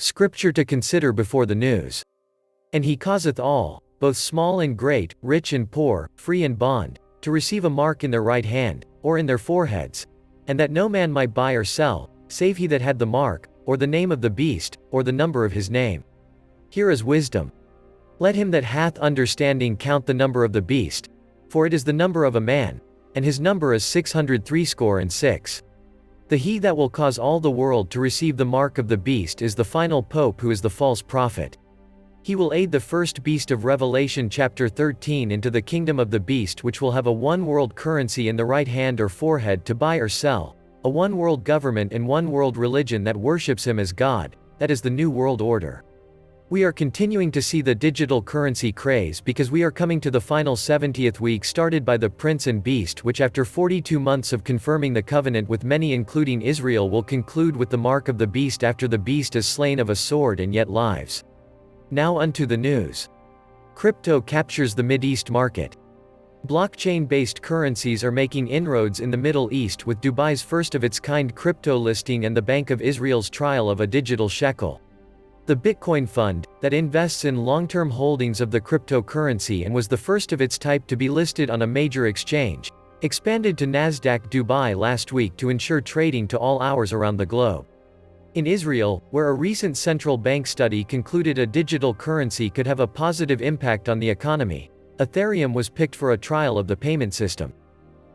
Scripture to consider before the news. And he causeth all, both small and great, rich and poor, free and bond, to receive a mark in their right hand, or in their foreheads, and that no man might buy or sell, save he that had the mark, or the name of the beast, or the number of his name. Here is wisdom. Let him that hath understanding count the number of the beast, for it is the number of a man, and his number is 666. The he that will cause all the world to receive the mark of the beast is the final pope, who is the false prophet. He will aid the first beast of Revelation chapter 13 into the kingdom of the beast, which will have a one-world currency in the right hand or forehead to buy or sell, a one-world government and one-world religion that worships him as God. That is the New World Order. We are continuing to see the digital currency craze because we are coming to the final 70th week started by the Prince and Beast, which after 42 months of confirming the covenant with many including Israel will conclude with the mark of the beast after the beast is slain of a sword and yet lives. Now unto the news. Crypto captures the Mideast market. Blockchain-based currencies are making inroads in the Middle East, with Dubai's first-of-its-kind crypto listing and the Bank of Israel's trial of a digital shekel. The Bitcoin fund, that invests in long-term holdings of the cryptocurrency and was the first of its type to be listed on a major exchange, expanded to Nasdaq Dubai last week to ensure trading to all hours around the globe. In Israel, where a recent central bank study concluded a digital currency could have a positive impact on the economy, Ethereum was picked for a trial of the payment system.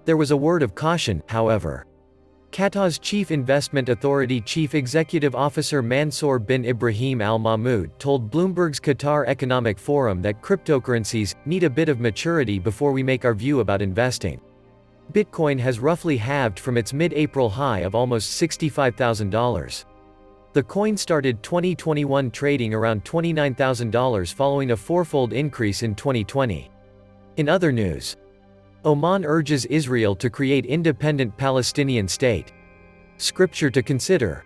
There was a word of caution, however. Qatar's Chief Investment Authority Chief Executive Officer Mansour bin Ibrahim Al Mahmoud told Bloomberg's Qatar Economic Forum that cryptocurrencies need a bit of maturity before we make our view about investing. Bitcoin has roughly halved from its mid-April high of almost $65,000. The coin started 2021 trading around $29,000 following a fourfold increase in 2020. In other news, Oman urges Israel to create independent Palestinian state. Scripture to consider.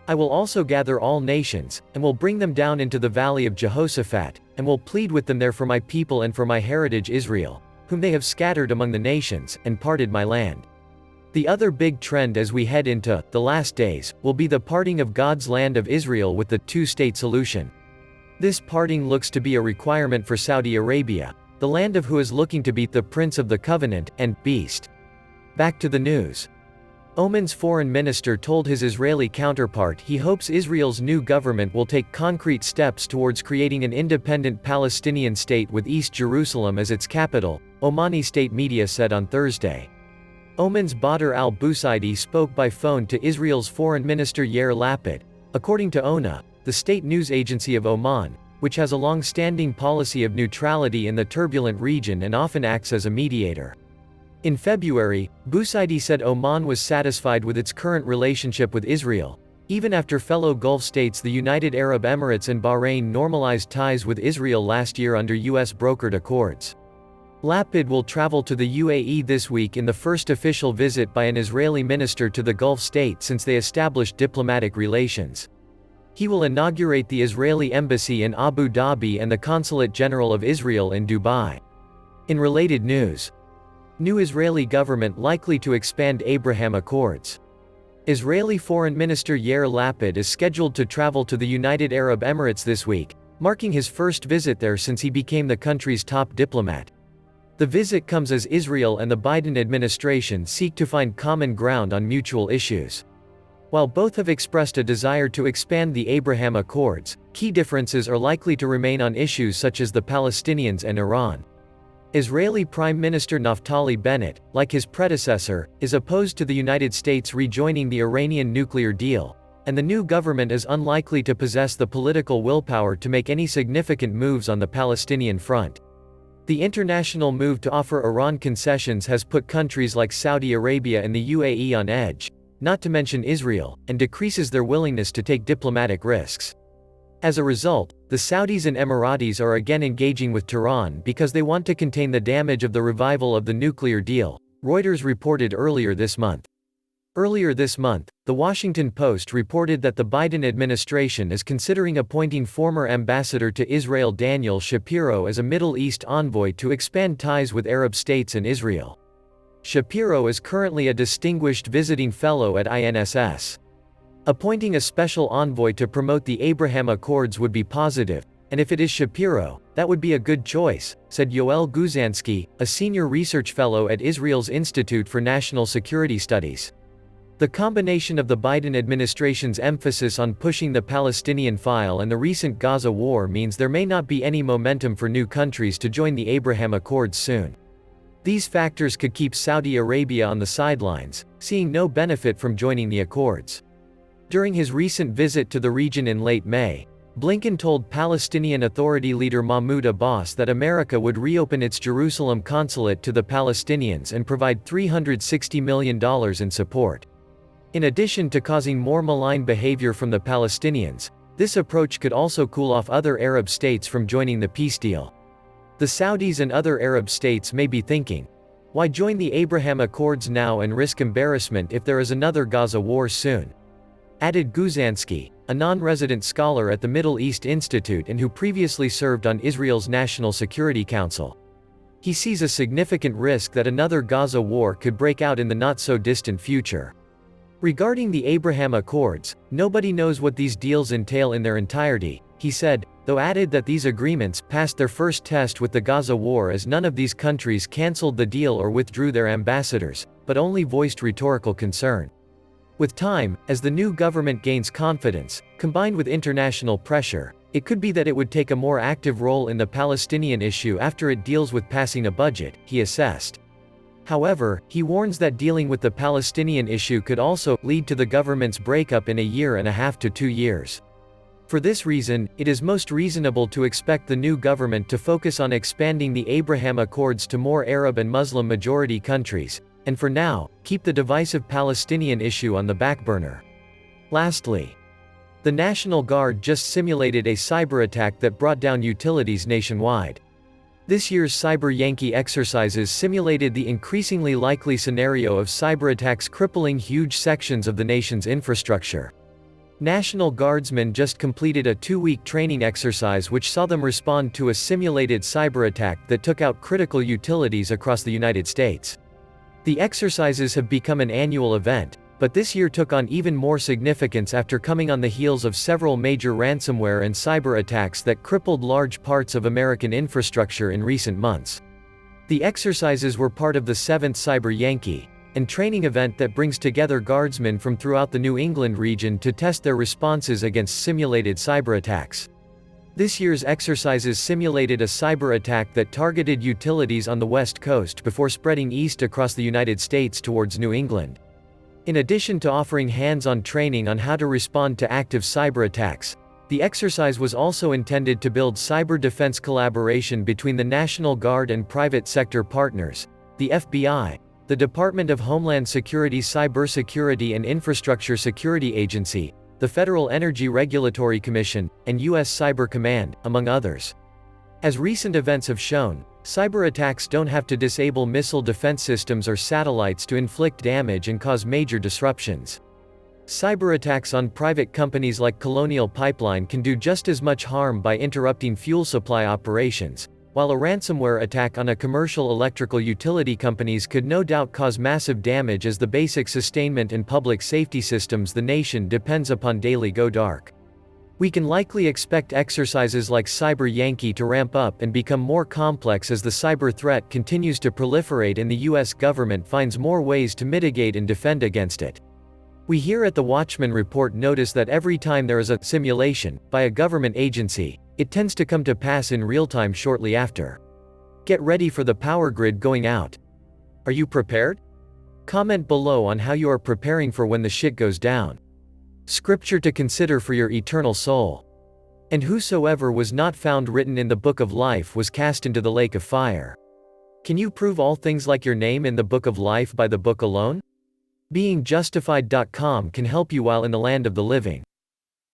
I will also gather all nations, and will bring them down into the valley of Jehoshaphat, and will plead with them there for my people and for my heritage Israel, whom they have scattered among the nations, and parted my land. The other big trend as we head into the last days will be the parting of God's land of Israel with the two-state solution. This parting looks to be a requirement for Saudi Arabia, the land of who is looking to beat the Prince of the Covenant and Beast. Back to the news. Oman's foreign minister told his Israeli counterpart he hopes Israel's new government will take concrete steps towards creating an independent Palestinian state with East Jerusalem as its capital, Omani state media said on Thursday. Oman's Badr al-Busaidi spoke by phone to Israel's foreign minister Yair Lapid, according to ONA, the state news agency of Oman, which has a long-standing policy of neutrality in the turbulent region and often acts as a mediator. In February, Busaidi said Oman was satisfied with its current relationship with Israel, even after fellow Gulf states the United Arab Emirates and Bahrain normalized ties with Israel last year under U.S.-brokered accords. Lapid will travel to the UAE this week in the first official visit by an Israeli minister to the Gulf state since they established diplomatic relations. He will inaugurate the Israeli embassy in Abu Dhabi and the Consulate General of Israel in Dubai. In related news, new Israeli government likely to expand Abraham Accords. Israeli Foreign Minister Yair Lapid is scheduled to travel to the United Arab Emirates this week, marking his first visit there since he became the country's top diplomat. The visit comes as Israel and the Biden administration seek to find common ground on mutual issues. While both have expressed a desire to expand the Abraham Accords, key differences are likely to remain on issues such as the Palestinians and Iran. Israeli Prime Minister Naftali Bennett, like his predecessor, is opposed to the United States rejoining the Iranian nuclear deal, and the new government is unlikely to possess the political willpower to make any significant moves on the Palestinian front. The international move to offer Iran concessions has put countries like Saudi Arabia and the UAE on edge, not to mention Israel, and decreases their willingness to take diplomatic risks. As a result, the Saudis and Emiratis are again engaging with Tehran because they want to contain the damage of the revival of the nuclear deal, Reuters reported earlier this month. Earlier this month, The Washington Post reported that the Biden administration is considering appointing former ambassador to Israel Daniel Shapiro as a Middle East envoy to expand ties with Arab states and Israel. Shapiro is currently a distinguished visiting fellow at INSS. Appointing a special envoy to promote the Abraham Accords would be positive, and if it is Shapiro, that would be a good choice, said Yoel Guzhansky, a senior research fellow at Israel's Institute for National Security Studies. The combination of the Biden administration's emphasis on pushing the Palestinian file and the recent Gaza war means there may not be any momentum for new countries to join the Abraham Accords soon. These factors could keep Saudi Arabia on the sidelines, seeing no benefit from joining the accords. During his recent visit to the region in late May, Blinken told Palestinian Authority leader Mahmoud Abbas that America would reopen its Jerusalem consulate to the Palestinians and provide $360 million in support. In addition to causing more malign behavior from the Palestinians, this approach could also cool off other Arab states from joining the peace deal. The Saudis and other Arab states may be thinking, why join the Abraham Accords now and risk embarrassment if there is another Gaza war soon? Added Guzhansky, a non-resident scholar at the Middle East Institute and who previously served on Israel's National Security Council. He sees a significant risk that another Gaza war could break out in the not-so-distant future. Regarding the Abraham Accords, nobody knows what these deals entail in their entirety, he said, though added that these agreements passed their first test with the Gaza war as none of these countries cancelled the deal or withdrew their ambassadors, but only voiced rhetorical concern. With time, as the new government gains confidence, combined with international pressure, it could be that it would take a more active role in the Palestinian issue after it deals with passing a budget, he assessed. However, he warns that dealing with the Palestinian issue could also lead to the government's breakup in a year and a half to 2 years. For this reason, it is most reasonable to expect the new government to focus on expanding the Abraham Accords to more Arab and Muslim-majority countries, and for now, keep the divisive Palestinian issue on the back burner. Lastly, the National Guard just simulated a cyberattack that brought down utilities nationwide. This year's Cyber Yankee exercises simulated the increasingly likely scenario of cyberattacks crippling huge sections of the nation's infrastructure. National Guardsmen just completed a 2-week training exercise which saw them respond to a simulated cyberattack that took out critical utilities across the United States. The exercises have become an annual event, but this year took on even more significance after coming on the heels of several major ransomware and cyber attacks that crippled large parts of American infrastructure in recent months. The exercises were part of the 7th Cyber Yankee, and training event that brings together guardsmen from throughout the New England region to test their responses against simulated cyber attacks. This year's exercises simulated a cyber attack that targeted utilities on the West Coast before spreading east across the United States towards New England. In addition to offering hands-on training on how to respond to active cyber attacks, the exercise was also intended to build cyber defense collaboration between the National Guard and private sector partners, the FBI, the Department of Homeland Security's Cybersecurity and Infrastructure Security Agency, the Federal Energy Regulatory Commission, and U.S. Cyber Command, among others. As recent events have shown, cyber attacks don't have to disable missile defense systems or satellites to inflict damage and cause major disruptions. Cyber attacks on private companies like Colonial Pipeline can do just as much harm by interrupting fuel supply operations, while a ransomware attack on a commercial electrical utility companies could no doubt cause massive damage as the basic sustainment and public safety systems the nation depends upon daily go dark. We can likely expect exercises like Cyber Yankee to ramp up and become more complex as the cyber threat continues to proliferate and the U.S. government finds more ways to mitigate and defend against it. We here at the Watchman report notice that every time there is a simulation by a government agency, it tends to come to pass in real time shortly after. Get ready for the power grid going out. Are you prepared? Comment below on how you are preparing for when the shit goes down. Scripture to consider for your eternal soul. And whosoever was not found written in the book of life was cast into the lake of fire. Can you prove all things like your name in the book of life by the book alone? Beingjustified.com can help you while in the land of the living.